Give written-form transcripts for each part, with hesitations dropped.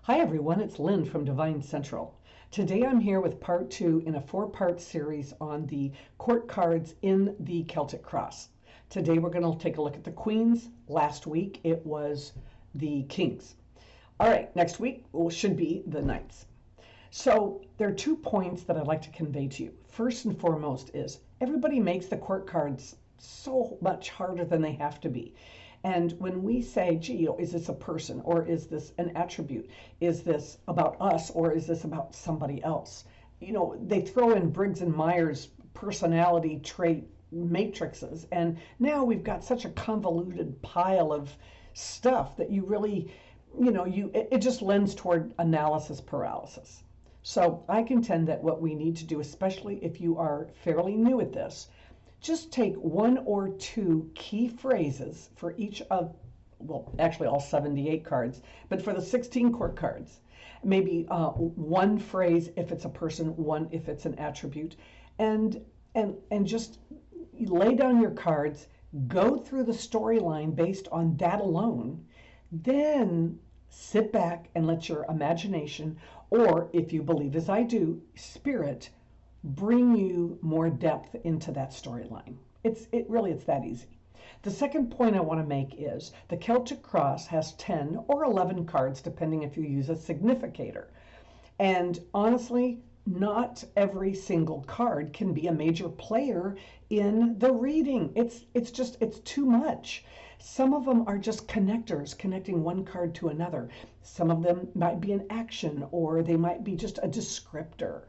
Hi everyone, it's Lynn from DevineCentral. Today I'm here with part two in a four-part series on the court cards in the Celtic Cross. Today we're going to take a look at the queens. Last week it was the kings. All right, next week should be the knights. So there are 2 points that I'd like to convey to you. First and foremost is everybody makes the court cards so much harder than they have to be. And when we say, gee, is this a person or is this an attribute? Is this about us or is this about somebody else? They throw in Briggs and Myers personality trait matrices, and now we've got such a convoluted pile of stuff that you really, it just lends toward analysis paralysis. So I contend that what we need to do, especially if you are fairly new at this, just take 1 or 2 key phrases for each of, well, actually all 78 cards, but for the 16 court cards, maybe one phrase if it's a person, one if it's an attribute, and just lay down your cards, go through the storyline based on that alone, then sit back and let your imagination, or if you believe as I do, spirit, bring you more depth into that storyline. It's that easy. The second point I want to make is the Celtic Cross has 10 or 11 cards, depending if you use a significator. And honestly, not every single card can be a major player in the reading. It's too much. Some of them are just connectors, connecting one card to another. Some of them might be an action, or they might be just a descriptor.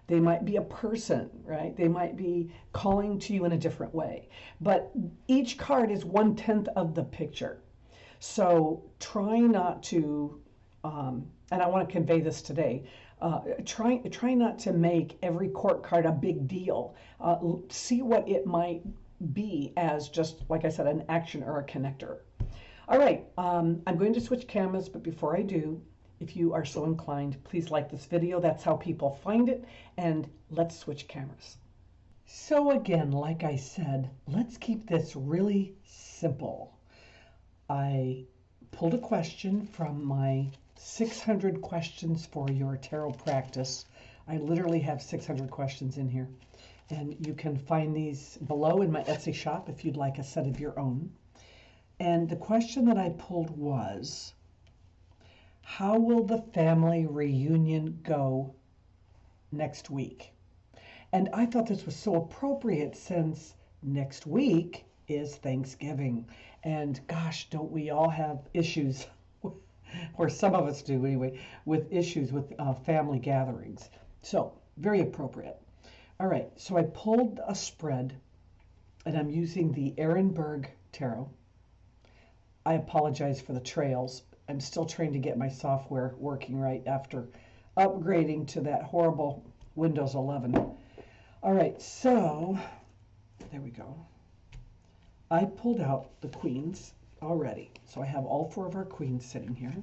They might be a person, right? They might be calling to you in a different way. But each card is 1/10 of the picture. So try not to, and I want to convey this today, try not to make every court card a big deal. See what it might be as just, like I said, an action or a connector. All right, I'm going to switch cameras, but before I do, if you are so inclined, please like this video. That's how people find it. And let's switch cameras. So again, like I said, let's keep this really simple. I pulled a question from my 600 questions for your tarot practice. I literally have 600 questions in here. And you can find these below in my Etsy shop if you'd like a set of your own. And the question that I pulled was, how will the family reunion go next week? And I thought this was so appropriate since next week is Thanksgiving. And gosh, don't we all have issues, or some of us do anyway, with issues with family gatherings. So very appropriate. All right, so I pulled a spread, and I'm using the Ehrenberg Tarot. I apologize for the trails. I'm still trying to get my software working right after upgrading to that horrible Windows 11. All right, so there we go. I pulled out the queens already. So I have all 4 of our queens sitting here.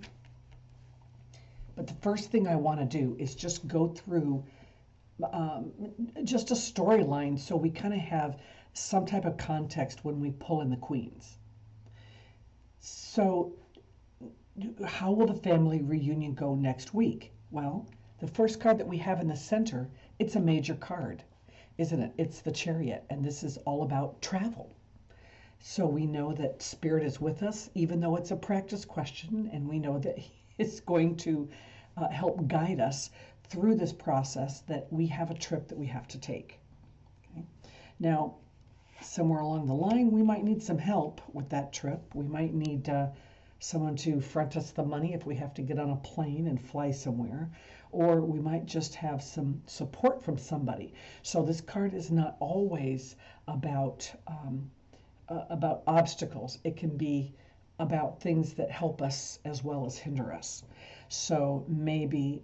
But the first thing I want to do is just go through just a storyline so we kind of have some type of context when we pull in the queens. So how will the family reunion go next week? Well, the first card that we have in the center, it's a major card, isn't it? It's the Chariot, and this is all about travel. So we know that Spirit is with us, even though it's a practice question, and we know that it's going to help guide us through this process, that we have a trip that we have to take. Okay? Now, somewhere along the line, we might need some help with that trip. We might need someone to front us the money if we have to get on a plane and fly somewhere, or we might just have some support from somebody. So this card is not always about obstacles. It can be about things that help us as well as hinder us. So maybe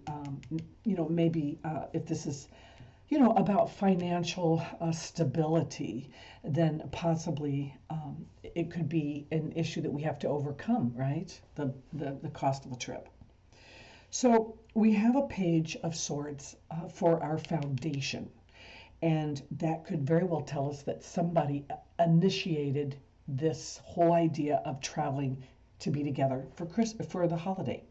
if this is about financial stability, then possibly it could be an issue that we have to overcome, right? The cost of the trip. So we have a Page of Swords for our foundation, and that could very well tell us that somebody initiated this whole idea of traveling to be together for the holiday.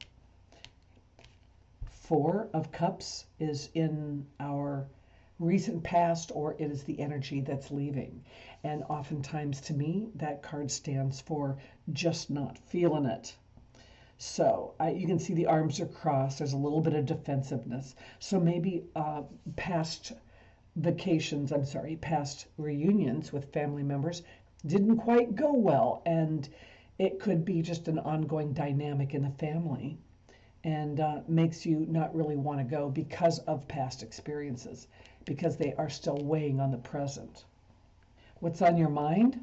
Four of Cups is in our recent past, or it is the energy that's leaving. And oftentimes to me, that card stands for just not feeling it. So you can see the arms are crossed. There's a little bit of defensiveness. So maybe past past reunions with family members didn't quite go well. And it could be just an ongoing dynamic in the family and makes you not really want to go because of past experiences, because they are still weighing on the present. What's on your mind?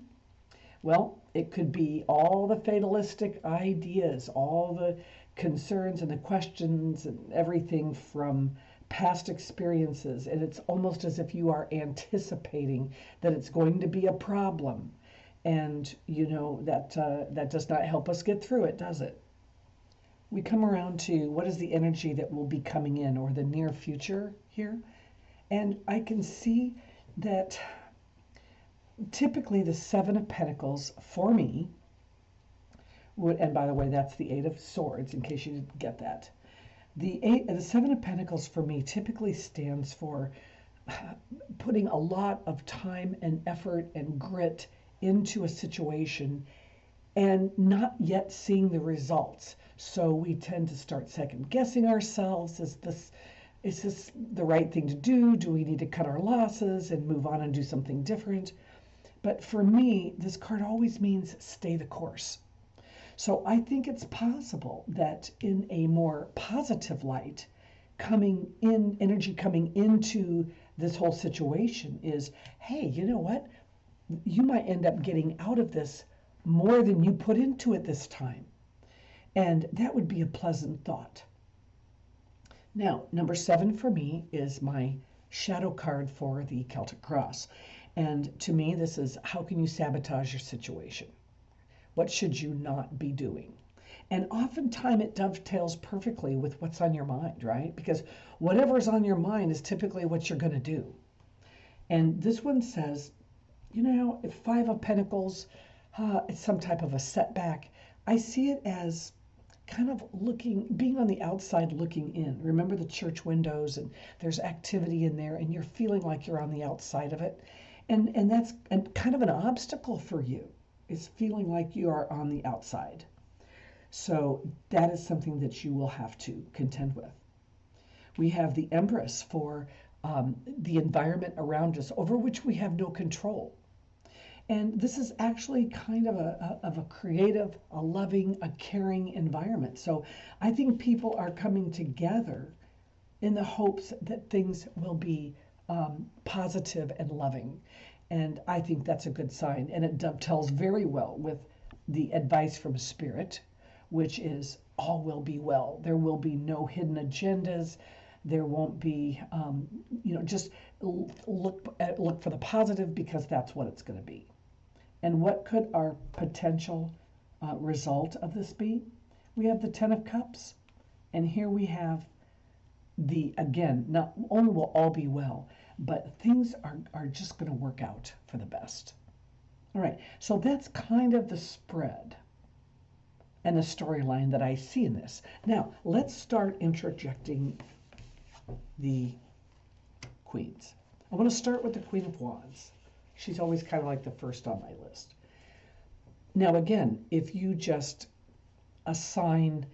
Well, it could be all the fatalistic ideas, all the concerns and the questions and everything from past experiences. And it's almost as if you are anticipating that it's going to be a problem. And you know that does not help us get through it, does it? We come around to what is the energy that will be coming in, or the near future here. And I can see that typically the Seven of Pentacles for me would, and by the way, that's the Eight of Swords, in case you didn't get that. The Seven of Pentacles for me typically stands for putting a lot of time and effort and grit into a situation and not yet seeing the results. So we tend to start second guessing ourselves. Is this the right thing to do? Do we need to cut our losses and move on and do something different? But for me, this card always means stay the course. So I think it's possible that in a more positive light, energy coming into this whole situation is, hey, you know what? You might end up getting out of this more than you put into it this time. And that would be a pleasant thought. Now, number 7 for me is my shadow card for the Celtic Cross. And to me, this is, how can you sabotage your situation? What should you not be doing? And oftentimes it dovetails perfectly with what's on your mind, right? Because whatever's on your mind is typically what you're going to do. And this one says, you know, if Five of Pentacles, it's some type of a setback. I see it as kind of being on the outside looking in. Remember the church windows, and there's activity in there, and you're feeling like you're on the outside of it. And that's kind of an obstacle for you, is feeling like you are on the outside. So that is something that you will have to contend with. We have the Empress for the environment around us, over which we have no control. And this is actually kind of a creative, a loving, a caring environment. So I think people are coming together in the hopes that things will be positive and loving. And I think that's a good sign. And it dovetails very well with the advice from Spirit, which is all will be well. There will be no hidden agendas. There won't be, just look for the positive, because that's what it's going to be. And what could our potential result of this be? We have the Ten of Cups, and here we have again, not only will all be well, but things are just going to work out for the best. All right, so that's kind of the spread and the storyline that I see in this. Now, let's start interjecting the queens. I want to start with the Queen of Wands. She's always kind of like the first on my list. Now, again, if you just assign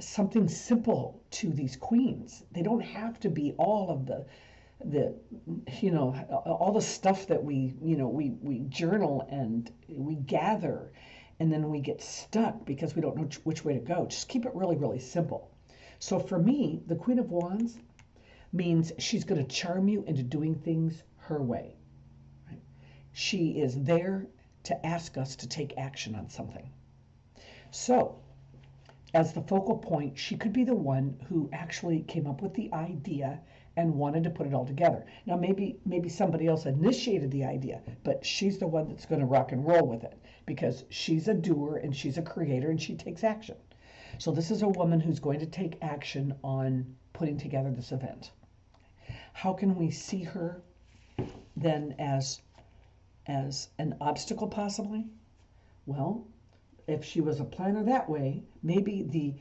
something simple to these queens, they don't have to be all of all the stuff that we journal and we gather, and then we get stuck because we don't know which way to go. Just keep it really, really simple. So for me, the Queen of Wands means she's going to charm you into doing things her way. She is there to ask us to take action on something. So, as the focal point, she could be the one who actually came up with the idea and wanted to put it all together. Now, maybe somebody else initiated the idea, but she's the one that's going to rock and roll with it, because she's a doer and she's a creator and she takes action. So this is a woman who's going to take action on putting together this event. How can we see her then as an obstacle, possibly? Well, if she was a planner that way, maybe the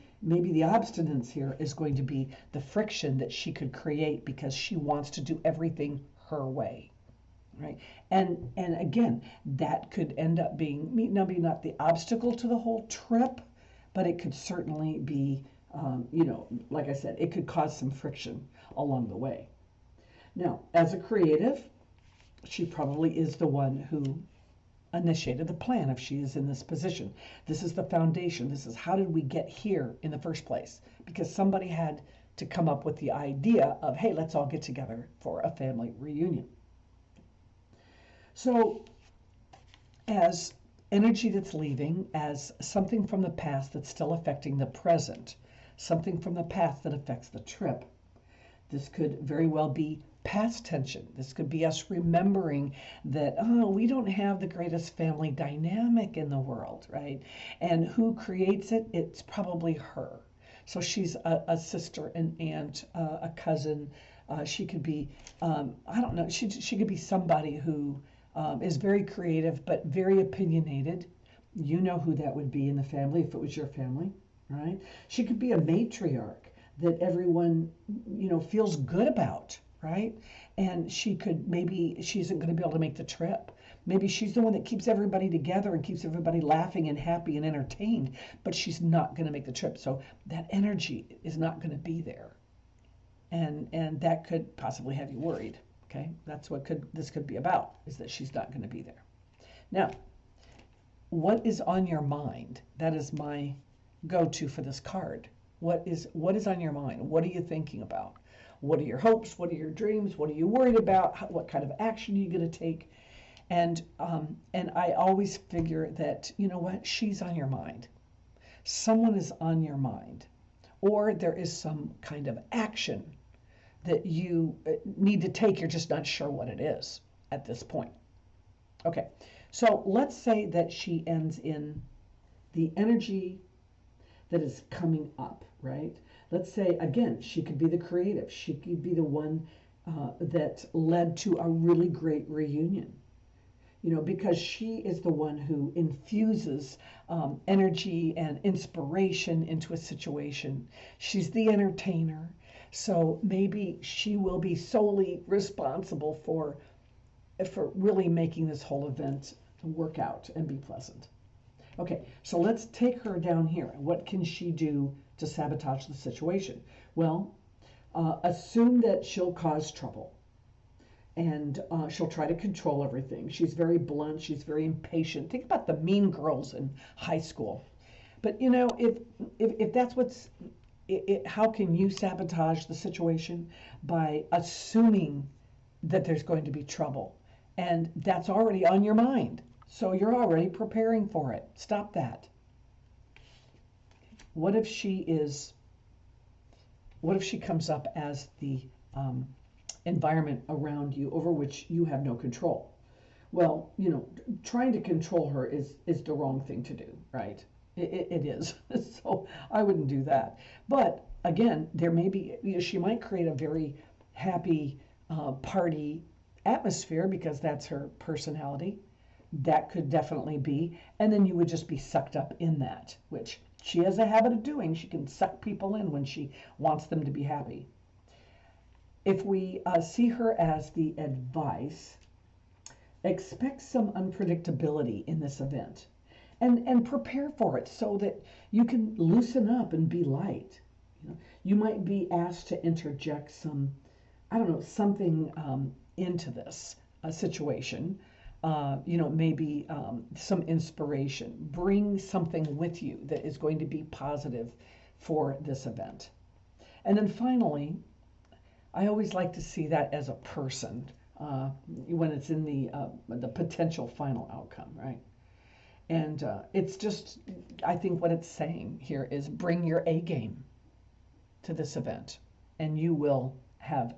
obstinance here is going to be the friction that she could create because she wants to do everything her way, right? And again, that could end up being maybe not the obstacle to the whole trip, but it could certainly be, like I said, it could cause some friction along the way. Now, as a creative, she probably is the one who initiated the plan if she is in this position. This is the foundation. This is how did we get here in the first place? Because somebody had to come up with the idea of, hey, let's all get together for a family reunion. So as energy that's leaving, as something from the past that's still affecting the present, something from the past that affects the trip, this could very well be past tension. This could be us remembering that, oh, we don't have the greatest family dynamic in the world, right? And who creates it? It's probably her. So she's a sister, an aunt, a cousin. She could be, I don't know, she could be somebody who is very creative but very opinionated. You know who that would be in the family if it was your family, right? She could be a matriarch that everyone, feels good about, right? And she could, maybe she isn't going to be able to make the trip. Maybe she's the one that keeps everybody together and keeps everybody laughing and happy and entertained, but she's not going to make the trip. So that energy is not going to be there. And that could possibly have you worried. Okay, that's what this could be about, is that she's not going to be there. Now, what is on your mind? That is my go-to for this card. What is on your mind? What are you thinking about? What are your hopes? What are your dreams? What are you worried about? What kind of action are you going to take? And I always figure that, you know what, she's on your mind. Someone is on your mind, or there is some kind of action that you need to take. You're just not sure what it is at this point. Okay, so let's say that she ends in the energy that is coming up, right? Let's say, again, she could be the creative. She could be the one that led to a really great reunion, because she is the one who infuses energy and inspiration into a situation. She's the entertainer. So maybe she will be solely responsible for really making this whole event work out and be pleasant. Okay, so let's take her down here. What can she do to sabotage the situation? Well, assume that she'll cause trouble, and she'll try to control everything. She's very blunt. She's very impatient. Think about the mean girls in high school. But if that's what's how can you sabotage the situation? By assuming that there's going to be trouble, and that's already on your mind. So you're already preparing for it. Stop that. What if she comes up as the environment around you over which you have no control? Well, trying to control her is the wrong thing to do, right? It is. So I wouldn't do that. But again, there may be, she might create a very happy party atmosphere because that's her personality. That could definitely be. And then you would just be sucked up in that, which she has a habit of doing. She can suck people in when she wants them to be happy. If we see her as the advice, expect some unpredictability in this event. And prepare for it so that you can loosen up and be light. You might be asked to interject something into this situation. Maybe some inspiration. Bring something with you that is going to be positive for this event. And then finally, I always like to see that as a person when it's in the potential final outcome, right? And it's just, I think what it's saying here is bring your A game to this event, and you will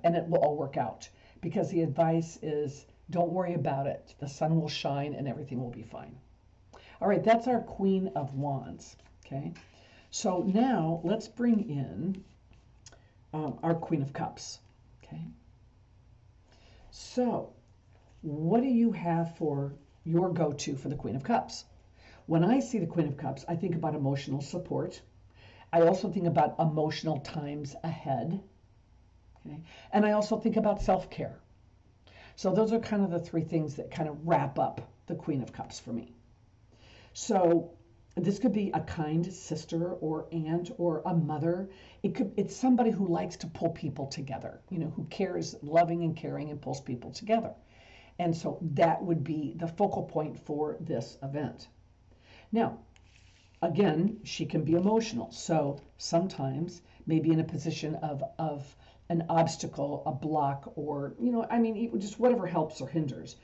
and it will all work out, because the advice is don't worry about it. The sun will shine and everything will be fine. All right, that's our Queen of Wands, okay? So now let's bring in our Queen of Cups, okay? So what do you have for your go-to for the Queen of Cups? When I see the Queen of Cups, I think about emotional support. I also think about emotional times ahead. Okay? And I also think about self-care. So those are kind of the three things that kind of wrap up the Queen of Cups for me. So this could be a kind sister or aunt or a mother. It's somebody who likes to pull people together, who cares, loving and caring, and pulls people together. And so that would be the focal point for this event. Now, again, she can be emotional. So sometimes maybe in a position of an obstacle, a block, or, just whatever helps or hinders.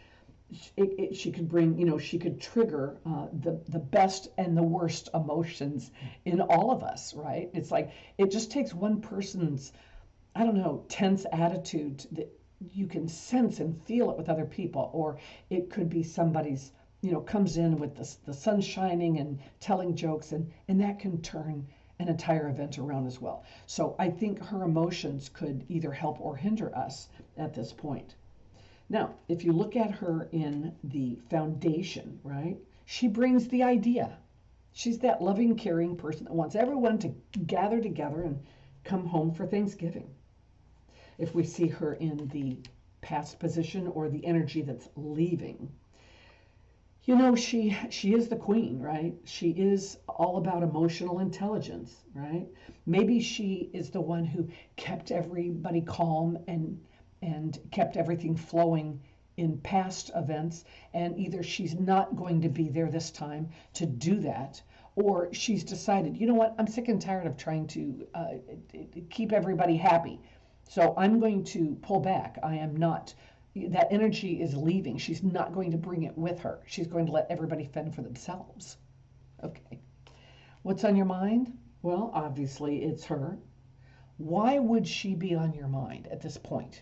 She could bring, she could trigger the best and the worst emotions in all of us, right? It's like it just takes one person's, tense attitude that you can sense and feel it with other people, or it could be somebody's, comes in with the sun shining and telling jokes, and that can turn an entire event around as well. So I think her emotions could either help or hinder us at this point. Now, if you look at her in the foundation, right, she brings the idea. She's that loving, caring person that wants everyone to gather together and come home for Thanksgiving. If we see her in the past position or the energy that's leaving, she is the queen, right? She is all about emotional intelligence, right? Maybe she is the one who kept everybody calm and kept everything flowing in past events, and either she's not going to be there this time to do that, or she's decided, you know what, I'm sick and tired of trying to keep everybody happy, so I'm going to pull back. I am not, that energy is leaving. She's not going to bring it with her. She's going to let everybody fend for themselves. Okay. What's on your mind? Well, obviously it's her. Why would she be on your mind at this point?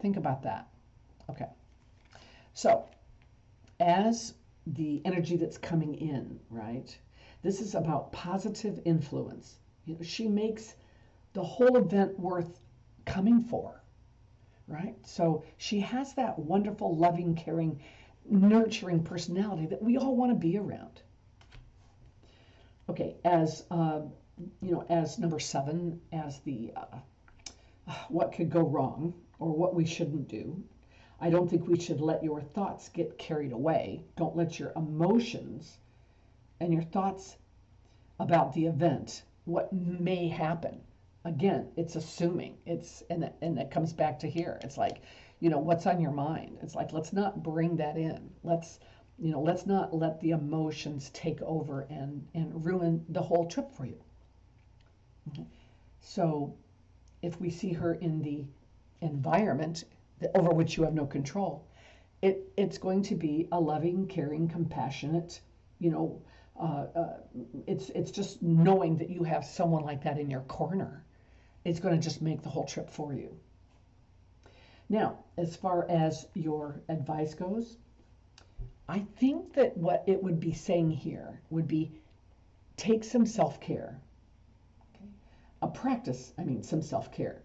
Think about that. Okay. So, as the energy that's coming in, right? This is about positive influence. She makes the whole event worth coming for, right? So she has that wonderful, loving, caring, nurturing personality that we all want to be around. Okay, as as number 7, as the what could go wrong, or what we shouldn't do. I don't think we should let your thoughts get carried away. Don't let your emotions and your thoughts about the event, what may happen. Again, it's assuming. And it comes back to here. It's like, what's on your mind? It's like, let's not bring that in. Let's not let the emotions take over and ruin the whole trip for you. Okay. So if we see her in the environment over which you have no control, it's going to be a loving, caring, compassionate, it's just knowing that you have someone like that in your corner. It's going to just make the whole trip for you. Now, as far as your advice goes, I think that what it would be saying here would be take some self-care. Okay? Some self-care.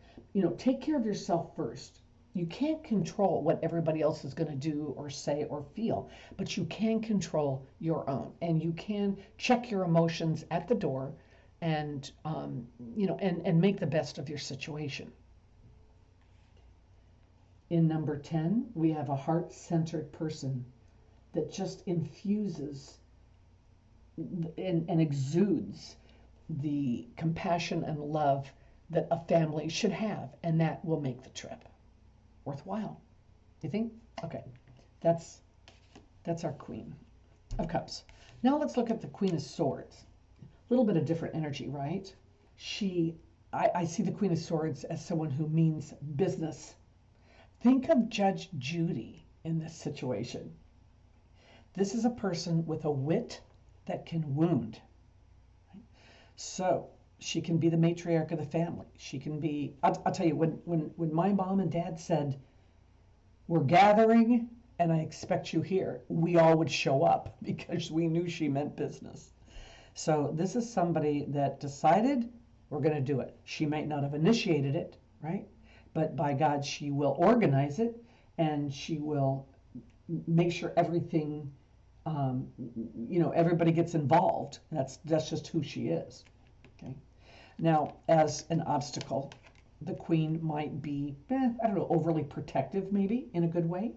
Take care of yourself first. You can't control what everybody else is going to do or say or feel, but you can control your own, and you can check your emotions at the door, and and make the best of your situation. In number 10, we have a heart-centered person that just infuses and exudes the compassion and love that a family should have, and that will make the trip worthwhile. You think? Okay, that's our Queen of Cups. Now let's look at the Queen of Swords. A little bit of different energy, right? I see the Queen of Swords as someone who means business. Think of Judge Judy in this situation. This is a person with a wit that can wound. Right? So she can be the matriarch of the family. She can be, I'll tell you, when my mom and dad said, we're gathering and I expect you here, we all would show up because we knew she meant business. So this is somebody that decided we're going to do it. She might not have initiated it, right? But by God, she will organize it, and she will make sure everything Everybody gets involved. That's just who she is. Okay. Now, as an obstacle, the queen might be, I don't know, overly protective, maybe in a good way,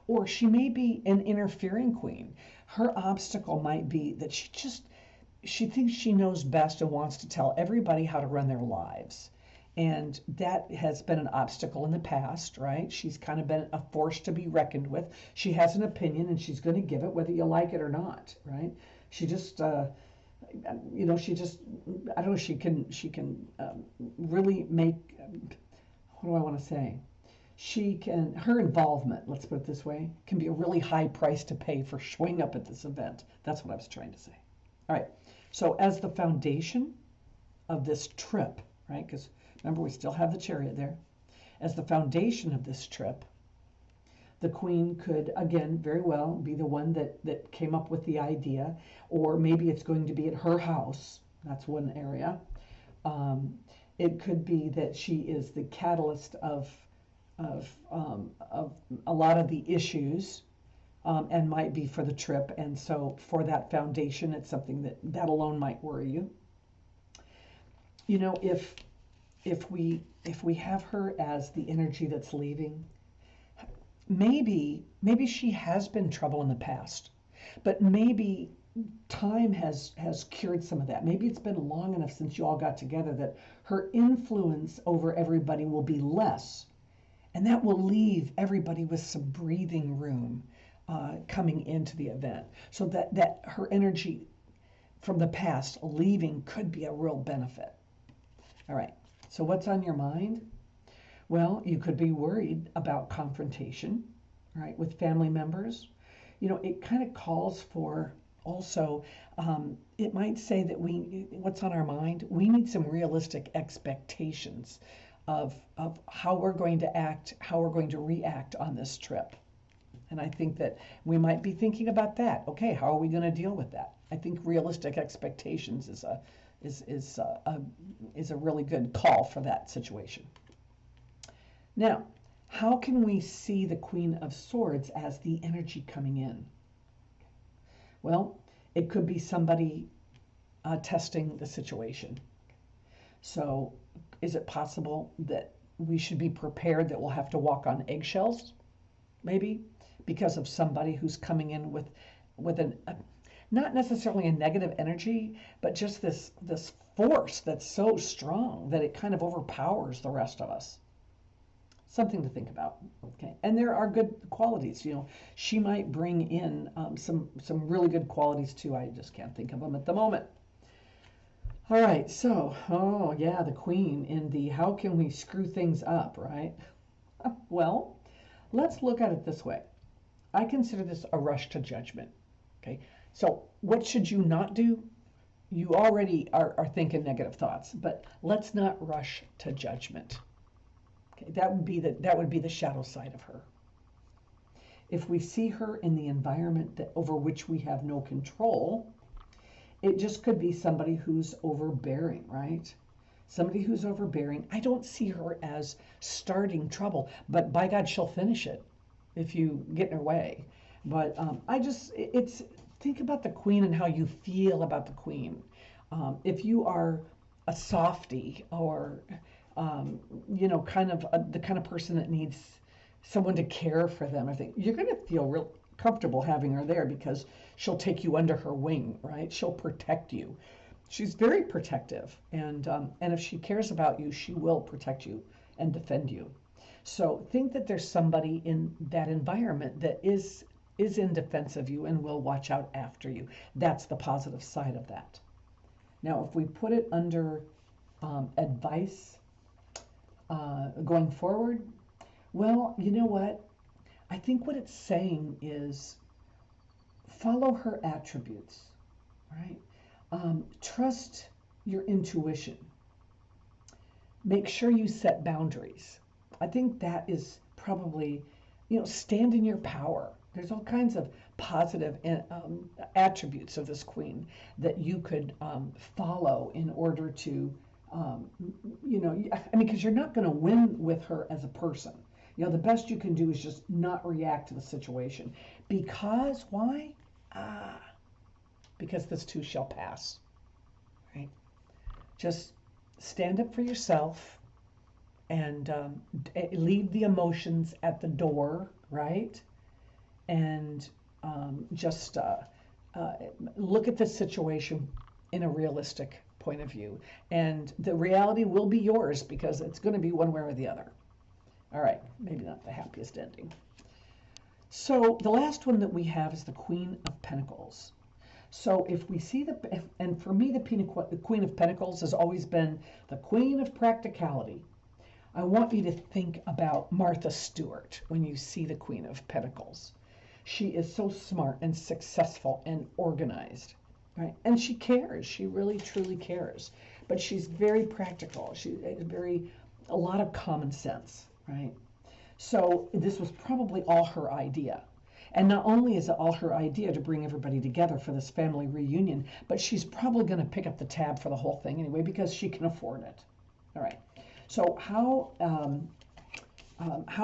or she may be an interfering queen. Her obstacle might be that she thinks she knows best and wants to tell everybody how to run their lives. And that has been an obstacle in the past, right? She's kind of been a force to be reckoned with. She has an opinion and she's going to give it whether you like it or not, right? She just, she just, I don't know, she can really make, what do I want to say? Her involvement, let's put it this way, can be a really high price to pay for showing up at this event. That's what I was trying to say. All right. So as the foundation of this trip, right, because remember we still have the chariot there, as the foundation of this trip, the queen could, again, very well be the one that came up with the idea, or maybe it's going to be at her house. That's one area. It could be that she is the catalyst of a lot of the issues, and might be for the trip. And so for that foundation, it's something that alone might worry you. If we have her as the energy that's leaving, maybe she has been trouble in the past, but maybe time has cured some of that. Maybe it's been long enough since you all got together that her influence over everybody will be less, and that will leave everybody with some breathing room coming into the event. So that her energy from the past leaving could be a real benefit. All right, so what's on your mind? Well, you could be worried about confrontation, right, with family members. It kind of calls for also, it might say that what's on our mind, we need some realistic expectations of how we're going to act, how we're going to react on this trip. And I think that we might be thinking about that. Okay, how are we going to deal with that? I think realistic expectations is a really good call for that situation. Now, how can we see the Queen of Swords as the energy coming in? Well, it could be somebody testing the situation. So is it possible that we should be prepared that we'll have to walk on eggshells, maybe, because of somebody who's coming in with not necessarily a negative energy, but just this force that's so strong that it kind of overpowers the rest of us. Something to think about. Okay, and there are good qualities. She might bring in some really good qualities too. I just can't think of them at the moment. All right, so the Queen in the how can we screw things up, right? Well, let's look at it this way. I consider this a rush to judgment. Okay, so what should you not do? You already are thinking negative thoughts, but let's not rush to judgment. Okay, that would be the shadow side of her. If we see her in the environment over which we have no control, it just could be somebody who's overbearing, right? Somebody who's overbearing. I don't see her as starting trouble, but by God, she'll finish it if you get in her way. But think about the Queen and how you feel about the Queen. If you are a softie or kind of the kind of person that needs someone to care for them, I think you're going to feel real comfortable having her there because she'll take you under her wing, right? She'll protect you. She's very protective, and if she cares about you, she will protect you and defend you. So think that there's somebody in that environment that is in defense of you and will watch out after you. That's the positive side of that. Now, if we put it under advice going forward, well, you know what? I think what it's saying is follow her attributes, right? Trust your intuition. Make sure you set boundaries. I think that is probably, stand in your power. There's all kinds of positive attributes of this Queen that you could follow in order to, because you're not going to win with her as a person. The best you can do is just not react to the situation. Because, why? Ah, because this too shall pass, right? Just stand up for yourself and leave the emotions at the door, right? And just look at the situation in a realistic point of view. And the reality will be yours because it's going to be one way or the other. All right, maybe not the happiest ending. So the last one that we have is the Queen of Pentacles. So if we see and for me, the Queen of Pentacles has always been the Queen of practicality. I want you to think about Martha Stewart when you see the Queen of Pentacles. She is so smart and successful and organized, right? And she cares. She really, truly cares. But she's very practical. She's a lot of common sense, right? So this was probably all her idea. And not only is it all her idea to bring everybody together for this family reunion, but she's probably going to pick up the tab for the whole thing anyway because she can afford it. All right. So how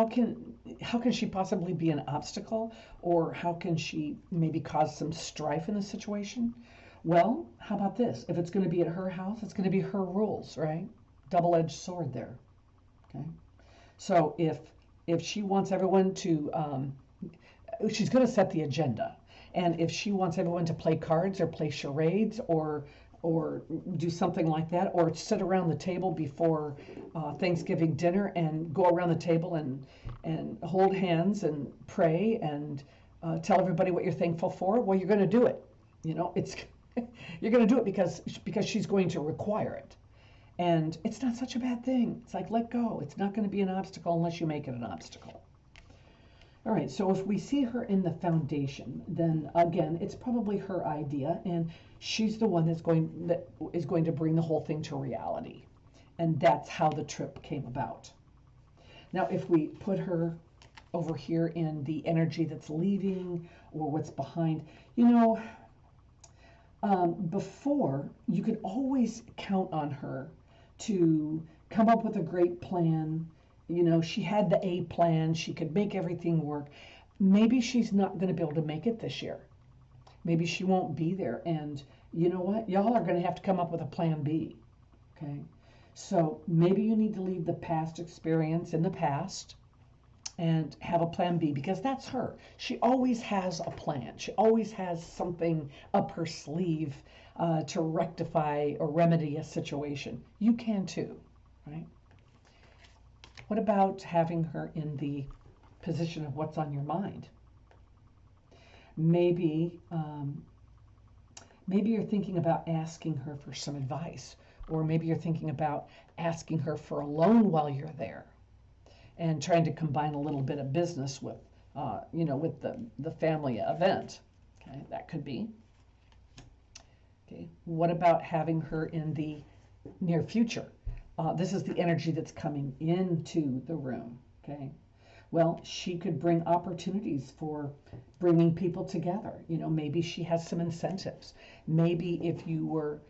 can she possibly be an obstacle, or how can she maybe cause some strife in the situation? Well, how about this? If it's going to be at her house, it's going to be her rules, right? Double-edged sword there. Okay. So if she wants everyone to she's going to set the agenda. And if she wants everyone to play cards or play charades or do something like that, or sit around the table before Thanksgiving dinner and go around the table and hold hands and pray and tell everybody what you're thankful for, well, you're going to do it. You know, it's you're going to do it because she's going to require it. And it's not such a bad thing. It's like, let go. It's not going to be an obstacle unless you make it an obstacle. All right, so if we see her in the foundation, then again, it's probably her idea, and she's the one that is going to bring the whole thing to reality. And that's how the trip came about. Now, if we put her over here in the energy that's leaving or what's behind, you know, before, you could always count on her to come up with a great plan. You know, she had the A plan. She could make everything work. Maybe she's not going to be able to make it this year. Maybe she won't be there. And you know what? Y'all are going to have to come up with a plan B. Okay? So maybe you need to leave the past experience in the past and have a plan B, because that's her. She always has a plan. She always has something up her sleeve to rectify or remedy a situation. You can too, right? What about having her in the position of what's on your mind? Maybe you're thinking about asking her for some advice, or maybe you're thinking about asking her for a loan while you're there, and trying to combine a little bit of business with, with the family event. Okay, that could be. Okay, what about having her in the near future? This is the energy that's coming into the room, okay? Well, she could bring opportunities for bringing people together. You know, maybe she has some incentives. Maybe if you were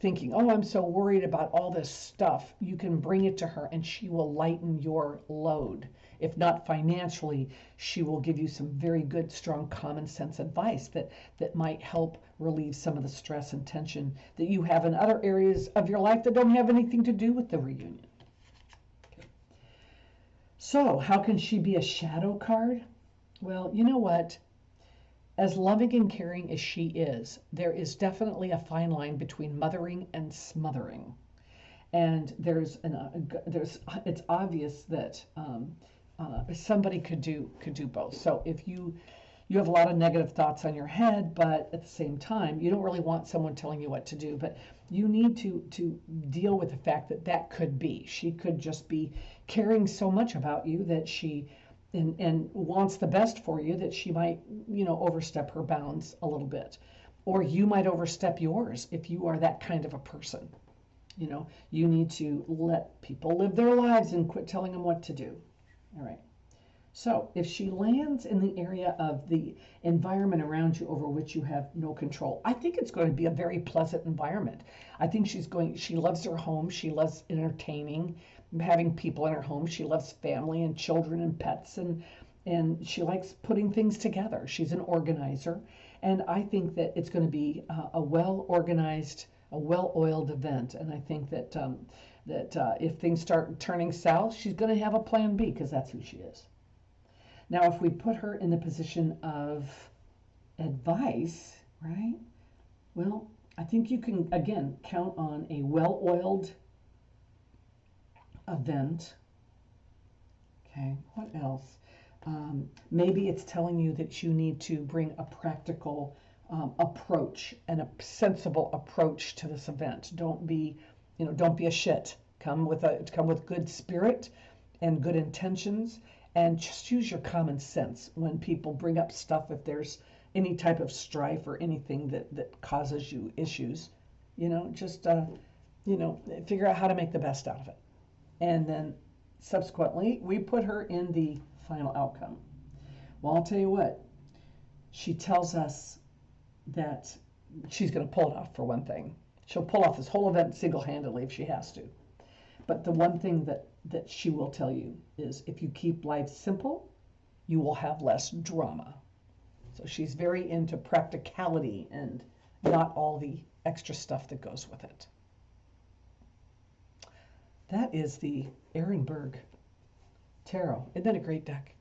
thinking, oh, I'm so worried about all this stuff, you can bring it to her and she will lighten your load. If not financially, she will give you some very good, strong common sense advice that might help relieve some of the stress and tension that you have in other areas of your life that don't have anything to do with the reunion. Okay. So how can she be a shadow card? Well, you know what? As loving and caring as she is, there is definitely a fine line between mothering and smothering. And it's obvious that somebody could do both. So if you have a lot of negative thoughts on your head, but at the same time, you don't really want someone telling you what to do, but you need to deal with the fact that could be. She could just be caring so much about you that she and wants the best for you that she might, overstep her bounds a little bit. Or you might overstep yours if you are that kind of a person. You need to let people live their lives and quit telling them what to do. All right. So if she lands in the area of the environment around you over which you have no control, I think it's going to be a very pleasant environment. I think she loves her home. She loves entertaining, having people in her home. She loves family and children and pets, and she likes putting things together. She's an organizer, And I think that it's going to be a well-organized, a well-oiled event. And I think that if things start turning south, she's going to have a plan B because that's who she is. Now, if we put her in the position of advice, right? Well, I think you can, again, count on a well-oiled event. Okay, what else? Maybe it's telling you that you need to bring a practical approach and a sensible approach to this event. Don't be a shit. Come with good spirit and good intentions, and just use your common sense when people bring up stuff. If there's any type of strife or anything that causes you issues, just figure out how to make the best out of it. And then subsequently, we put her in the final outcome. Well, I'll tell you what, she tells us that she's going to pull it off, for one thing. She'll pull off this whole event single-handedly if she has to. But the one thing that she will tell you is if you keep life simple, you will have less drama. So she's very into practicality and not all the extra stuff that goes with it. That is the Ehrenberg Tarot. Isn't that a great deck?